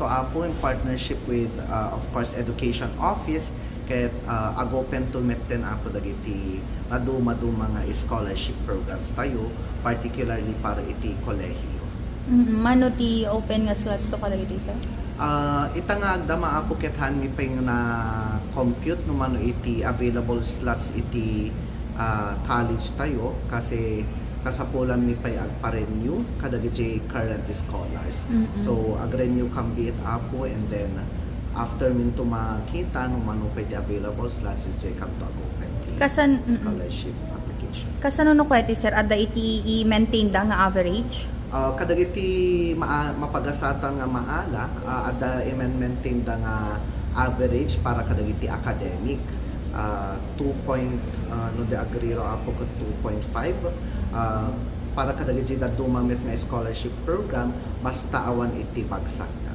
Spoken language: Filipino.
to apo in partnership with of course Education Office ket agopen to metten apo dagiti maduma nga scholarship programs tayo particularly para iti kolehiyo. Mano ti open nga slots to kadagiti sir? Ita nga agdama apo ket han mi pay na compute no mano iti available slots iti college tayo kasi kasapulan mi pay agpa-renew kadagiti current scholars. So ag-renew can be it apo and then after min to makita no mano pay the available slots is check up to open Kasan scholarship application. kasano no kwete sir adda iti i-maintain da nga average? Kadagiti mapagasatan nga maala ada i-maintain da nga average para kadagiti academic 2 point no de agriro apo ko 2.5 para kadagiti da dumamit nga scholarship program basta awan iti bagsak ka.